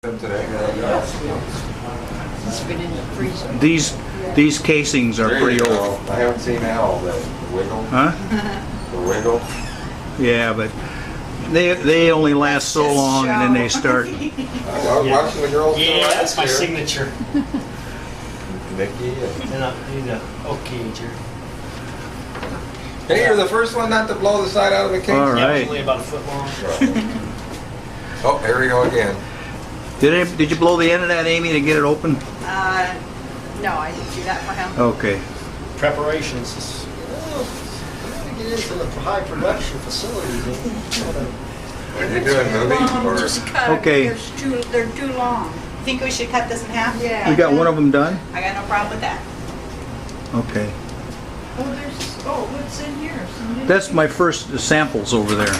Today. These casings are pretty old. I haven't seen Al, the wiggle. Huh? The wiggle. Yeah, but they only last so long and then they start. I was watching the girls. Yeah, that's my signature. Nikki. He's a okager. Hey, you're the first one not to blow the side out of the case. All Yeah, right. it's only about a foot long. Oh, here we go again. Did you blow the end of that, Amy, to get it open? No, I didn't do that for him. Okay. Preparations. Get into the high production facilities. Are you doing movies or? Just cut. Okay. They're too long. Think we should cut this in half? Yeah. You got one of them done? I got no problem with that. Okay. What's in here? That's my first samples over there.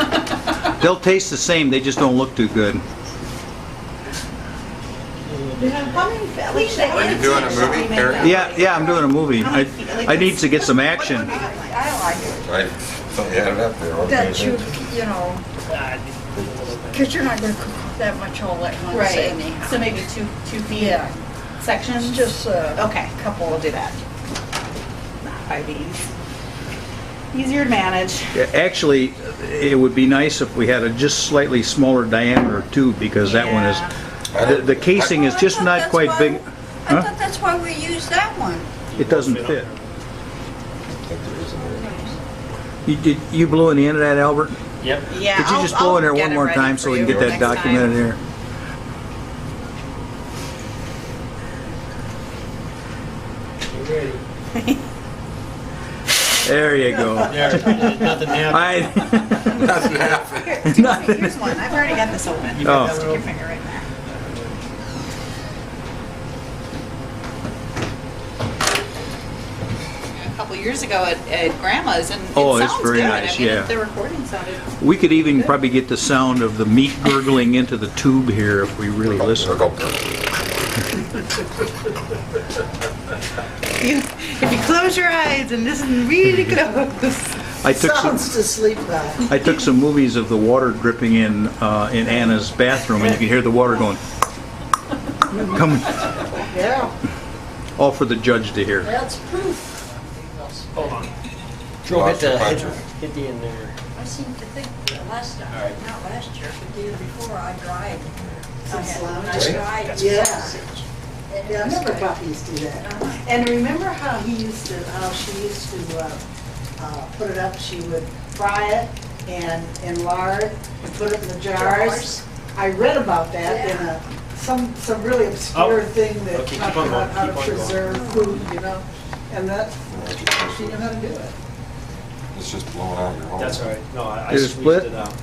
They'll taste the same, they just don't look too good. How many feelings? Are you doing a movie, Eric? Yeah, I'm doing a movie. I need to get some action. I like it. Right. So you had it up there. Okay. That you know, because you're not going to cook that much all at once anyhow. So maybe two feet Yeah. sections? Just Okay, couple will do that. Not by these. Easier to manage. Yeah, actually, it would be nice if we had a just slightly smaller diameter too, because that one is, the casing is just not quite big. I Huh? thought that's why we used that one. It doesn't fit. You blew in the end of that, Albert? Yep. Yeah. Could you just blow in there one more time so we can get that documented here? You ready? There you go. There. Nothing happened. Nothing happened. Here's one. I've already got this open. You Oh. can stick your finger right there. A couple years ago at Grandma's, and Oh, it it's sounds very good. nice, I mean, yeah. the recording sounded. We could even probably get the sound of the meat gurgling into the tube here if we really listen. If you close your eyes and listen really close. I took Sounds to sleep by. I took some movies of the water dripping in Anna's bathroom, and you can hear the water going. Coming, Yeah, all for the judge to hear. that's proof. Hold on. Joe, hit the in there. I seem to think that last time, not last year, but the year before, I dried. I dried, yeah. Yeah, I remember Buffy used to do that. And remember how she used to put it up, she would fry it and lard and put it in the jars. I read about that in some really obscure thing that Okay, talked keep on about going, how to keep on going. preserve food, you know? And that, she knew how to do it. It's just blowing out your hole. That's all right. No, I Did it squeezed split? it out.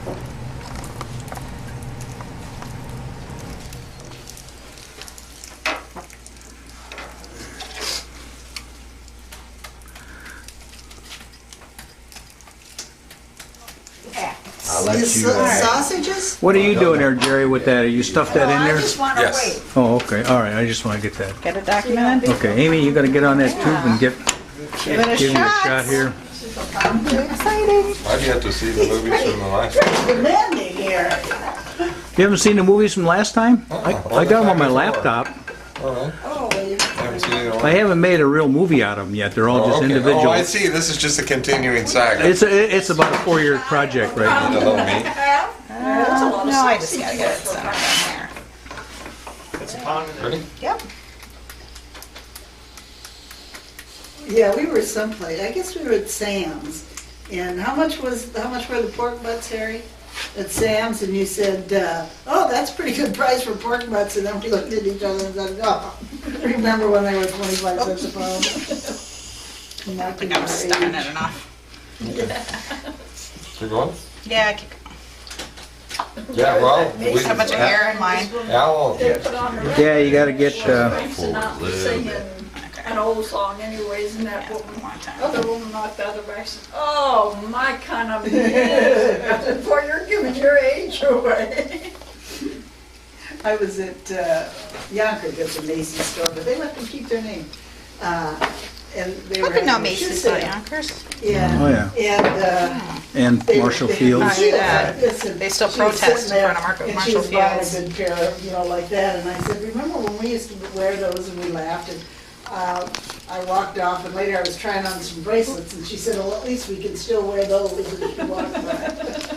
I'll let you. Sausages? What are you doing there, Jerry, with that? Are you stuffed that in I there? just want to Yes. wait. Oh, okay. All right. I just want to get that. Get it documented. Okay, Amy, you got to get on that tube and Give it a give me a shot. shot here. Exciting. I've yet to see the movies from the last one. Demanding here. You haven't seen the movies from last time? I got them on my laptop. All right. Oh, well, you Haven't seen either one. I haven't made a real movie out of them yet. They're all just okay. individual. Oh, I see. This is just a continuing saga. It's about a 4-year project right now. The little meat. No, I just gotta get it centered on there. It's a pound in there. Ready? Yep. Yeah, we were someplace, I guess we were at Sam's, and how much were the pork butts, Harry? At Sam's, and you said, oh, that's a pretty good price for pork butts, and then we looked at each other and said, oh, remember when they were 25 cents a pound? I think I'm stuffing it enough. Keep going? Yeah, keep going. Yeah, well. There's so much hair in mine. Al, Yeah, you got to get. Singing an old song anyways, and that other woman knocked the other back, said, oh, my kind of music. I said, boy, you're giving your age away. I was at Yonkers, it's a Macy's store, but they let them keep their name. And they I were could know having a shoe Macy's sale. by Yonkers. Yeah. Oh, yeah. And, And Marshall Fields. I knew that. Listen, They still she was protest sitting in there, front of and Marshall she was buying Fields. a good pair of, you know, like that, and I said, remember when we used to wear those and we laughed, and I walked off, and later I was trying on some bracelets, and she said, well, at least we can still wear those as you walk by.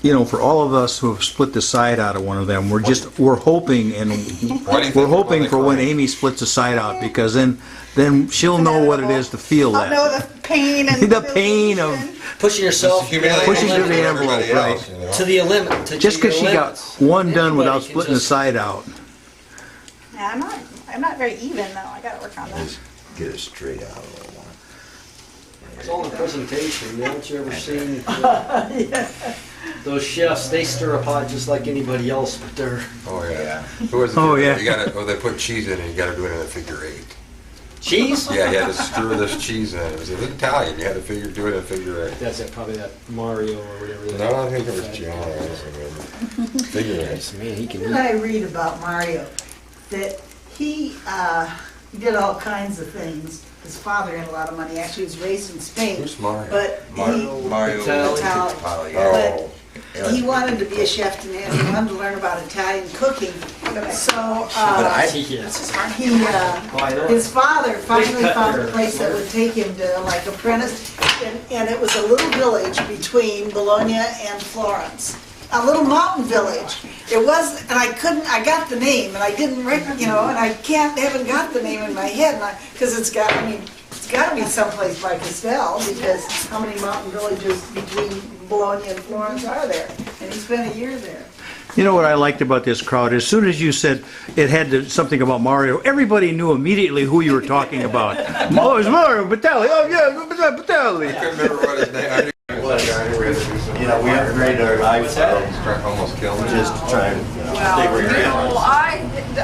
You know, for all of us who have split the side out of one of them, we're hoping and Why do you think we're they're hoping for when crying? Amy splits the side out, because then she'll know what it is to feel I'll know that. the pain and The pain of Pushing yourself Humiliating Pushing to the for envelope, everybody right. else, you know? to the limit. just because she got one done without Anybody can splitting the just- side out. Yeah, I'm not very even though. I gotta work on that. Just get it straight out a little more. It's all in presentation. Haven't you ever seen those chefs? They stir a pot just like anybody else, but they're Oh, yeah. Yeah. Who was it? Oh, yeah. You gotta, they put cheese in it, you gotta do it in a figure 8. cheese. Yeah, you had to stir this cheese in. It was Italian, you had to do it in a figure 8. That's it, probably that Mario or whatever. No, I think it was Gianna. Figure 8. Man, he can Didn't I read about Mario, that he did all kinds of things. His father had a lot of money, actually he was raised in Spain. Who's Mario? But Mario Italian. Oh. But he wanted to be a chef and he wanted to learn about Italian cooking. So, Yes. his father finally found a place that would take him to like apprentice, and it was a little village between Bologna and Florence. A little mountain village. It was, and I got the name, and I didn't, and I haven't got the name in my head, because it's got to be someplace by Castel, because how many mountain villages between Bologna and Florence are there? And he spent a year there. You know what I liked about this crowd? As soon as you said it had something about Mario, everybody knew immediately who you were talking about. Oh, it's Mario Batali. Oh, yeah, Batali. I couldn't remember what his name. I knew he was that guy. We had to do something. You know, we upgrade our lifestyle Almost killed me. just to try and stay where you're at.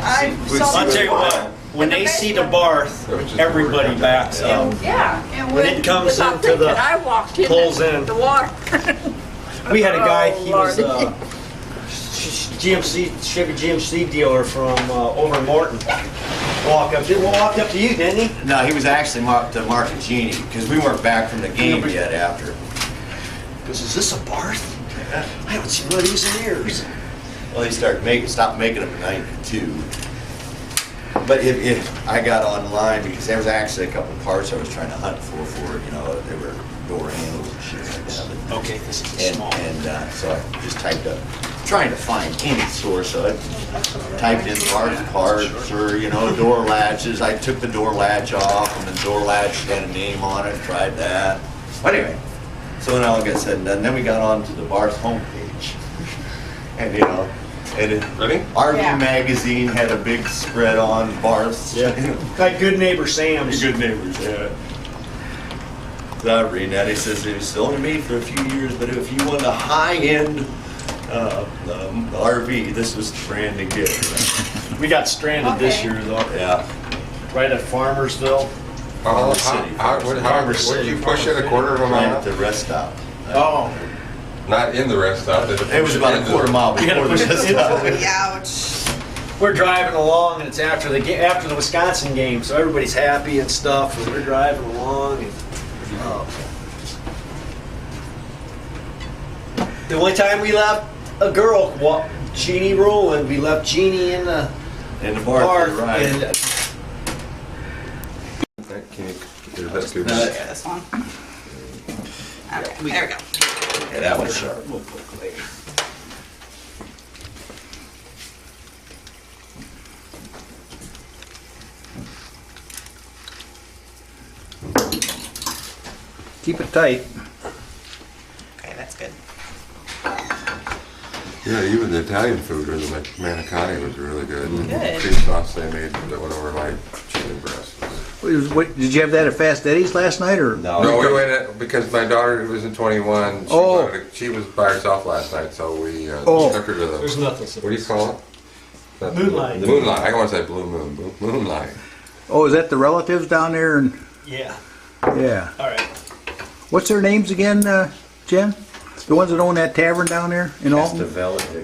I saw I'll tell you what, when they see the Barth, everybody backs up. Yeah, and When it comes without into the- thinking, I walked in pulls in. the water. We had a guy, he Oh, was Lordy. Chevy GMC dealer from over in Morton. Walked up to you, didn't he? No, he was actually marked Marcaggini because we weren't back from the game yet after. Goes, is this a Barth? I haven't seen one of these in years. Well, he stopped making them in '92. But if I got online because there was actually a couple parts I was trying to hunt for, you know, they were door handles and shit like that. But- Okay, this is And, small. so I just typed up, trying to find any source, so I typed in Barth parts or, you know, door latches. I took the door latch off and the door latch had a name on it, tried that. Anyway, so when all got said and done, then we got on to the Barth homepage. And, you know, Ready? RV Yeah. Magazine had a big spread on Barth's. Like good neighbor Sam's. Good neighbors, yeah. So I'm reading that, he says it was only made for a few years, but if you want a high-end RV, this was the brand to get. We got stranded this Okay. year though, Yeah. right at Farmersville. Farmer City. Would you push it a quarter of a Right at mile? the rest stop. Oh. Not in the rest stop. It was about a quarter mile You gotta before the push it rest into stop. Ouch. We're driving along and it's after the Wisconsin game, so everybody's happy and stuff, and we're driving along and the only time we left a girl, Jeannie Rowland, we left Jeannie in the In the bar. bar, right. And Can you do that too? No, Yeah, this one. Okay, there we go. Yeah, that was sharp. we'll put clay. Keep it tight. Okay, that's good. Yeah, even the Italian food or the manicotti was really good. And the Good. cream sauce they made that went over my chicken breast. Did you have that at Fast Eddie's last night, or? No, we went because my daughter was in 21. She was by herself last night, so we took her to There's the. nothing. What do you call it? That's Moonlight. The moonlight. I want to say blue moon. Moonlight. Oh, is that the relatives down there? And Yeah. yeah. All right. What's their names again, Jen? The ones that own that tavern down there in Alton?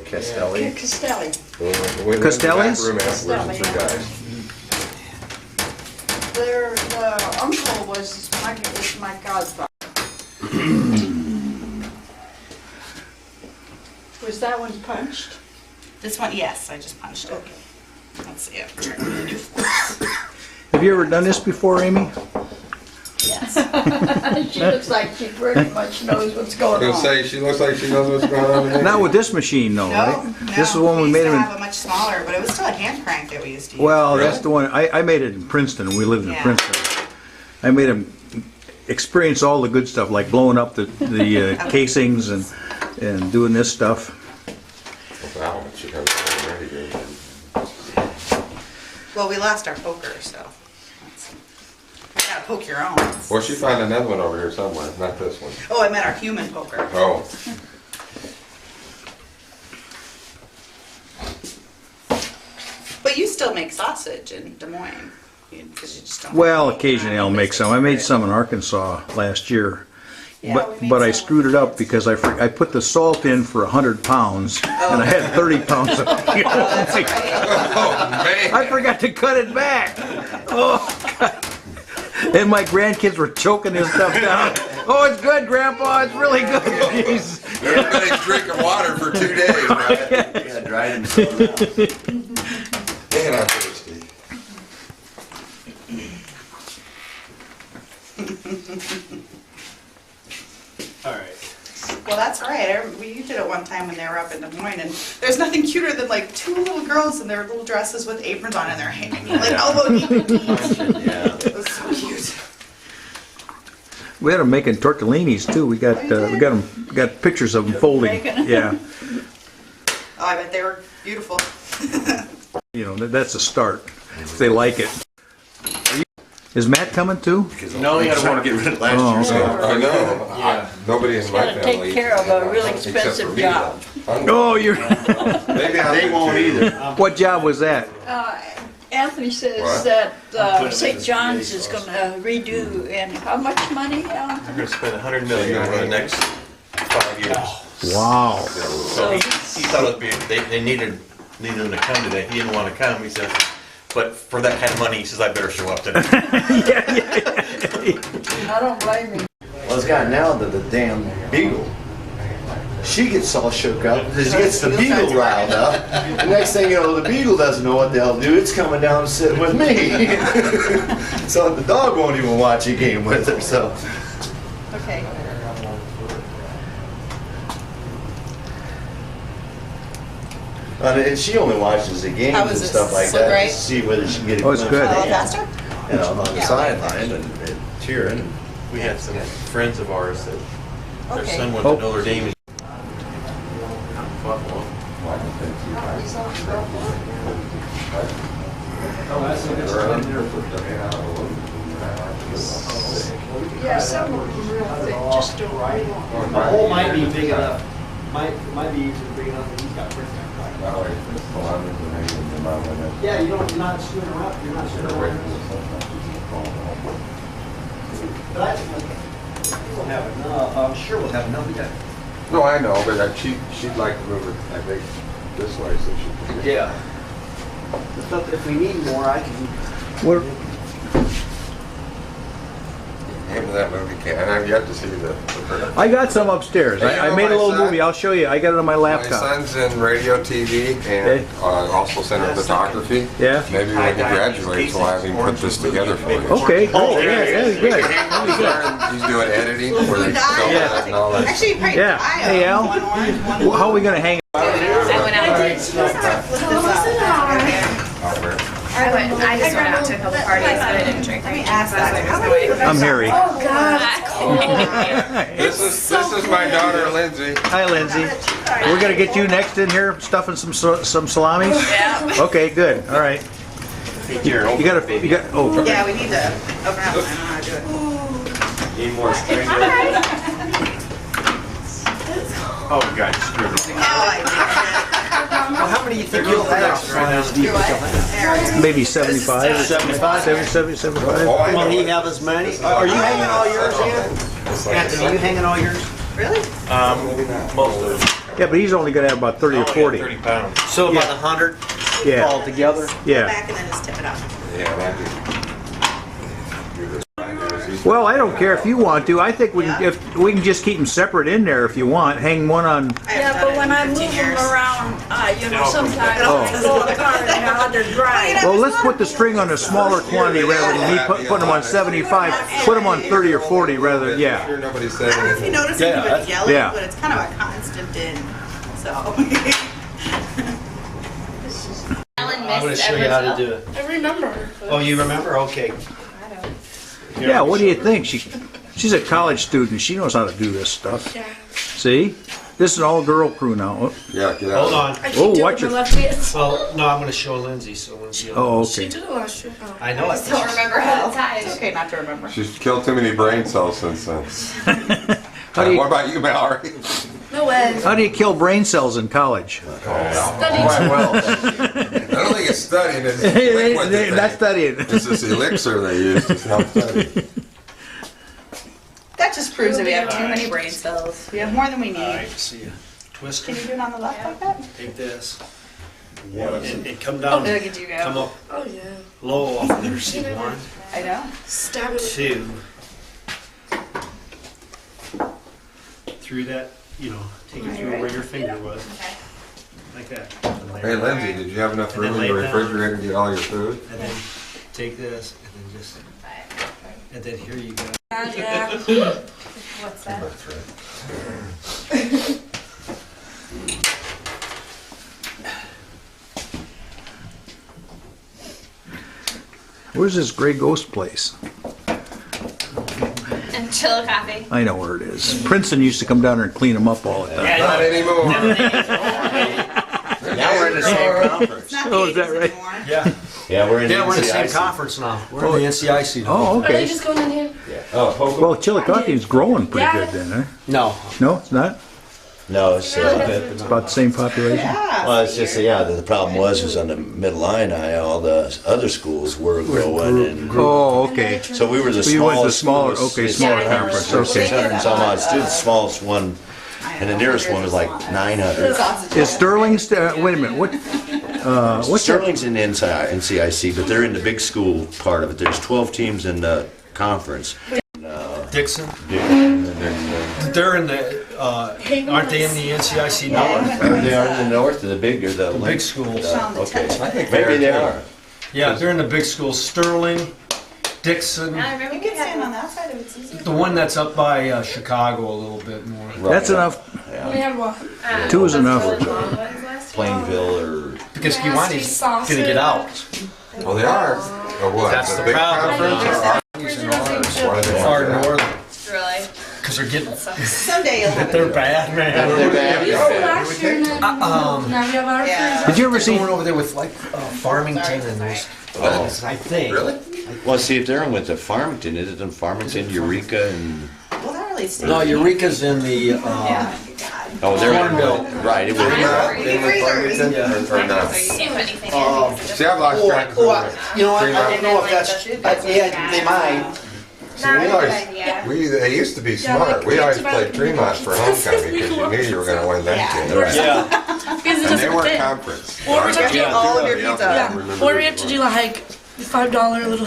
Castelli. Castelli. We live in the back Costelli's? room afterwards, the three guys. Their uncle was my godfather. Was that one punched? This one, yes, I just punched it. Let's see, I'm trying to do force. Have you ever done this before, Amy? Yes. She looks like she pretty much knows what's I going was on. gonna say, she looks like she knows what's going on today. Not with this machine, though, No, right? no. This is the one we made used to him have a much smaller, but it was still a hand crank that we used to use. Well, that's the one, I made it in Princeton, we lived in Yeah. Princeton. I made him experience all the good stuff, like blowing up the casings and doing this stuff. Wow, she comes ready to. Well, we lost our poker, so. You gotta poke your own. Well, she found another one over here somewhere, not this one. Oh, I meant our human poker. Oh. But you still make sausage in Des Moines. Because you just don't. Well, occasionally I'll make some. I made some in Arkansas last year. Yeah, we made But I some. screwed it up because I put the salt in for 100 pounds and I had 30 pounds of Oh, man. I forgot to cut it back. Oh, God. And my grandkids were choking this stuff down. Oh, it's good, Grandpa. It's really good. Jeez. Everybody's drinking water for 2 days, right? Yeah, dried himself out. Man, I'm thirsty. All right. Well, that's right. We did it one time when they were up in Des Moines, and there's nothing cuter than like two little girls in their little dresses with aprons on, and they're hanging like elbow deep in meat. Yeah. It was so cute. We had them making tortellinis too. We got got pictures of them folding. Yeah, Oh, I bet they were beautiful. you know that's a start. If they like it. Is Matt coming too? No, you gotta get rid of last year's. I know. Nobody in my Gotta family. take care of a real except for expensive me, job. though. Oh, you're. Maybe I'll They do won't too. either. What job was that? Anthony says What? that St. John's is gonna redo, and how much money, Alan? We're gonna spend $100 million over the next 5 years. Wow. So he thought it would be, they needed him to come today. He didn't want to come, he said, but for that kind of money, he says, I better show up today. I don't blame him. Well, it's gotten now that the damn beagle. She gets all shook up. She gets the beagle riled up. The next thing you know, the beagle doesn't know what the hell to do. It's coming down and sitting with me. So the dog won't even watch a game with her. So Okay. and she only watches the games How and is this? stuff like So that great? to see whether she can get a Oh, it's glimpse good. of A the little game, faster? you know, on the Yeah. sideline and cheering. We had some friends of ours that their Okay. son went to Notre Dame. And Yeah, some of them real thick, just don't really want. The hole might be big enough, might be even big enough that he's got print there. Yeah, you're not screwing around, you're not screwing around. But I think we'll have enough, I'm sure we'll have enough, yeah. No, I know, but she'd like to move it, I think, this way so she can. Yeah. If we need more, I can. What? Name of that movie, and I've yet to see the I got some upstairs. Hey, you I know made a my little son? movie. I'll show you. I got it on my My laptop. son's in radio, TV, and also center of photography. Yeah. Maybe when he graduates, we'll have him put this together for you. Okay. Cool. Yeah. Good. He's doing editing where they Dial. film that and all that. Actually, probably Yeah. dial. Hey, Al. One orange, one Well, how are we gonna hang? I went out. I just went out to a couple parties, but I didn't drink. Let me ask that. I'm Harry. This is my daughter Lindsay. Hi, Lindsay. We're gonna get you next in here, stuffing some salamis. Yeah. Okay. Good. All right. You got. Oh. Yeah, we need to open up. I don't know how to do it. Need more string. oh, God, screw it. Oh, I Well, how many do you think you'll have? Maybe 75 or 75? 75. Oh, I Will he know. have as many? Are you hanging all yours, Ann? Anthony, are you hanging all yours? Really? Most of them. Yeah, but he's only gonna have about 30 or 40. 30 pounds. So about 100 Yeah, altogether? yeah. Back and then just tip it up. Yeah, that'd be. Well, I don't care if you want to. I think we can, if we can just keep them separate in there if you want. Hang one on. Yeah, but when I move them around, sometimes I go in the car and they're dry. Well, let's put the string on a smaller quantity rather than me putting them on 75. Put them on 30 or 40 rather than, yeah. Sure nobody said I don't know if you anything. noticed anybody yelling, yeah. but it's kind of a constant din. So. Ellen I'm gonna missed show you how to Edwardsville. do it. I remember. Oh, you remember? Okay. Yeah, what do you think? She's a college student. She knows how to do this stuff. Yeah. See? This is an all-girl crew now. Yeah, get out. Hold on. I Oh, keep doing watch my it. left hand. Well, no, I'm gonna show Lindsay, so Lindsay. Oh, She okay. did it last year. Oh. I know I it. still remember how to tie. It's okay not to remember. She's killed too many brain cells since then. How do you- What about you, Mallory? No way. How do you kill brain cells in college? Quite well. I don't think it's studying. It's liquid that Not studying. It's this elixir they use to help study. That just proves that we have too many brain cells. We have more than we All need. right, see ya. Twist Can it. you do it on the left like that? Take this. And come down. Look at you Come go. up Oh yeah. low off of there. See, 1, I know. Stab it. 2. Through that, take it through where your finger was. Okay. Like that. Hey, Lindsay, did you have enough room in the refrigerator to get all your food? And then take this, and then just, and then here you go. Yeah. What's that? Where's this Gray Ghost place? And Chillicothe. I know where it is. Princeton used to come down there and clean them up all the time. Not anymore. Now we're in the same conference. It's not Oh, the is that 80s right? anymore. Yeah. Yeah, we're in the Yeah, we're in the same NCIC. conference now. We're in the NCIC now. Oh, Are they okay. just going in here? Oh, Well, Chillicothe is growing pretty good then, huh? No. No, it's not? no, it's It's about the same population? Yeah. well, it's just the problem was on the Middle Illini, all the other schools were growing, and Oh, okay. so we were the So you went to smallest. smaller- school. okay, It's smaller conference, There were okay. 600 and some odd students. The smallest one, and the nearest one was like 900. Is Sterling, wait a minute, what's that? Sterling's in the NCIC, but they're in the big school part of it. There's 12 teams in the conference. Dixon. And then, They're in the, aren't they in the NCIC now? they are in the north, or the big, or the Big schools. Okay, I think maybe they too. are. Yeah, they're in the big schools. Sterling, Dixon, I remember You we can stand on had that side if it's easier. the one that's up by Chicago a little bit more. That's enough. We had one. Two is those enough. really long ones last year. Plainville or Because Nasty Kiwani's sausage. gonna get out. Well, they are. Or what? That's the big problem. conference? Or why do they Far want that? north, Really? because they're getting, Someday you'll have they're it. bad, man. they're bad. Last year, now we have our Yeah. Did you ever see, Going over there with like Farmington and those, I think. Really? Well, see, if they're in with the Farmington, is it in Farmington, Eureka, and Well, that really stinks. No, Eureka's in the, Yeah. God. oh, they're Farmville. right. It was. They were Farmington or not? So you can't put anything in. See, I've lost track of You know, I Three don't know if that's, yeah, they might. Not a we good always, idea. they used to be smart. like, We always it's played about- Tremont for homecoming because you knew you were going to win that game. Yeah. Because it And they doesn't weren't fit. conference. Or we have to do Yeah. All of your Yeah. pizza. Yeah. Or we have to do like $5 little.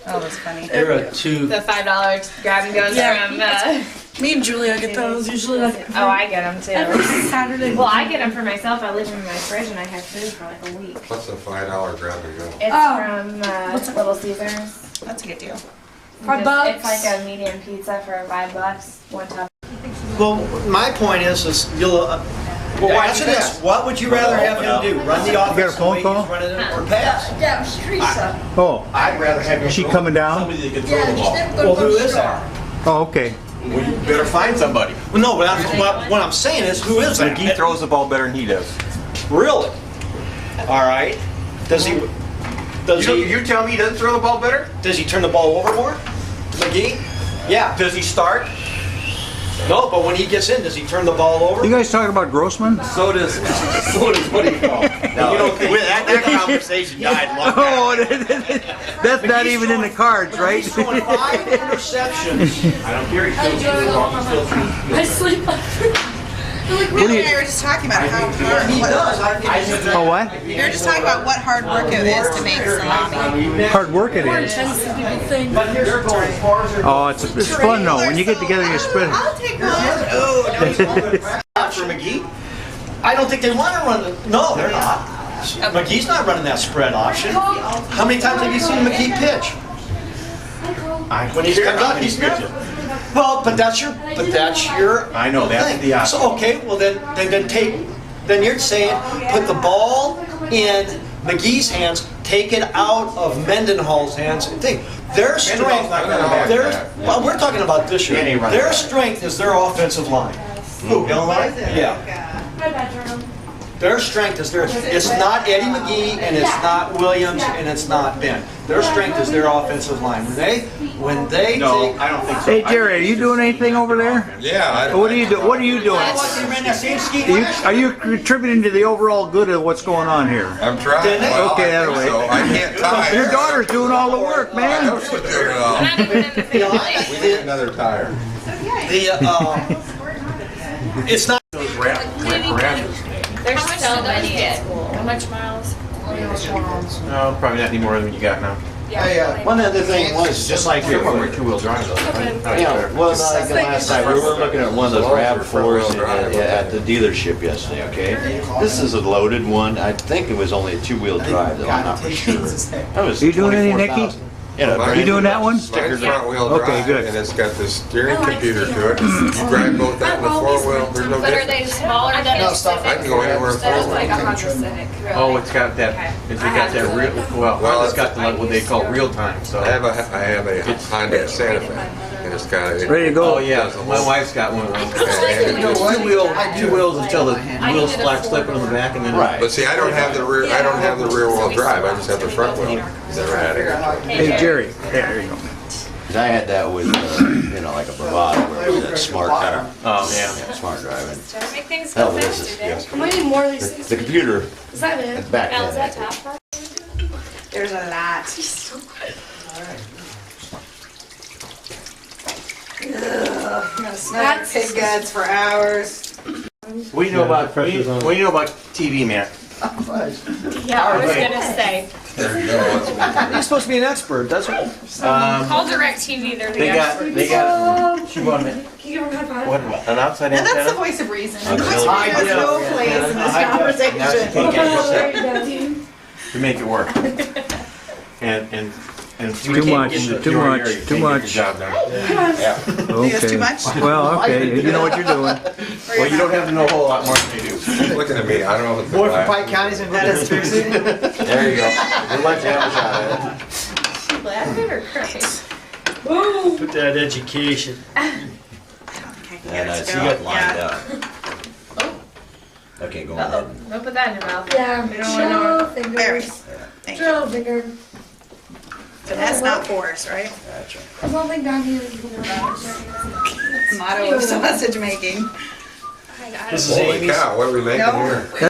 Oh, that's funny. They're a two. The $5 grab and goes Yeah. from. Me and Julia get those usually like Oh, I get them every too. Saturday. Well, I get them for myself. I leave them in my fridge and I have food for like a week. What's a $5 grab and go? It's Oh. from Little Caesars. That's a good deal. $5. It's like a medium pizza for $5. One top. Well, my point is you'll, well, answer this, what would you rather have him do? Run the offense got a phone the way call? he's running it, or pass? Yeah, Teresa. oh, I'd rather have him. is she coming down? Well, who is that? Oh, okay. Well, you better find somebody. Well, no, but what I'm saying is, who is that? McGee throws the ball better than he does. Really? All right. Does he? Does he? You tell me he doesn't throw the ball better? Does he turn the ball over more? McGee? Yeah. Does he start? No, but when he gets in, does he turn the ball over? You guys talking about Grossman? So does what do you call? No, You don't think that conversation died long Oh, that's not even in the cards, right? He's throwing 5 interceptions. I don't care, he's still I sleep. Really, we were just talking about how hard. He does. Oh, what? We were just talking about what hard work it is to make salami. Hard work it is. But here's the goal, as far as Oh, it's fun though. When you get together, you split. I'll take one. for McGee, I don't think they want to run the. No, they're not. McGee's not running that spread option. How many times have you seen McGee pitch? When he comes up, he's pitching. Well, but that's your. I know, that's thing. the option. So okay, well then you're saying put the ball in McGee's hands, take it out of Mendenhall's hands. Think their strength. Well, we're talking about this year. Their strength is their offensive line. Who? Illinois? Yeah. My bedroom. Their strength is theirs. It's not Eddie McGee, and it's not Williams, and it's not Ben. Their strength is their offensive line. When they No, take. I don't think so. Hey Jerry, are you doing anything over there? Yeah. What are you doing? What are you doing? They ran that same scheme last year. Are you contributing to the overall good of what's going on here? I'm trying. Well, Okay, I think that way. so. I can't tie. Your daughter's doing all the work, I know man. she's doing it all. Not even in the family. We need another tire. It's not. There's so many at school. How much miles? No, probably not any more than you got now. One other thing was, just like your, We're two-wheel drive though. yeah, well, like the last time, we were looking at one of those RAV4s at the dealership yesterday, okay? This is a loaded one, I think it was only a 2-wheel drive, though, I'm not for sure. That was You doing any, Nikki? 24,000. Yeah, Are you doing that one? Mine's front wheel drive. Okay, good. And it's got this steering computer to it. You drive both that and the 4-wheel. There's no But are difference. they smaller than a Civic? I can go anywhere in That's 4-wheel. like a Honda Civic, really. Oh, it's got that, it's got that real, well, it's got the, what they call real time, so. I have a Honda Santa Fe, and it's got a. Ready to go? Oh, yeah, my wife's got one of those. And- Two wheels until the wheels slack slipping on the back and then. Right. But see, I don't have the rear wheel drive. I just have the front wheel. Never had it. Hey Jerry, there you go. 'Cause I had that with, like a Bravado, where it was that smart car. Oh, yeah. Smart driving. Trying to make things Hell, go this is, faster, I might need more of these things. the computer, Is that it? back Al, is that then. top part? There's a lot. I'm gonna smell your pig guts for hours. What do you know about, what do you know about TV, Matt? Yeah, I was gonna say. There you go. You're supposed to be an expert, that's what. Call DirecTV, they're the They got, experts. she wanted, Can you give her a high five? what, an outside And that's the antenna? voice of reason. I'm The voice of telling reason has no place in this conversation. Now she can't get Oh, herself there you go. to make it work. And Too much, too much, too much. Job done. Think that's too much? Well, okay, you know what you're doing. Well, you don't have to know a whole lot more than you do. She's looking at me. I don't know if it's the Boy from glass. Pike County's in That is true. There you go. We'd like to have a shot at it. She laughing or crying? Put that education. And I see it lined up. Okay, go Uh-oh, ahead. don't put that in your mouth. Yeah, We don't wanna know. drill Very. fingers. Thank you. Drill finger. So that's not force, right? That's right. There's one thing down here that you can do. Motto of sausage making. This is Holy Amy's. cow, what are we making No. here?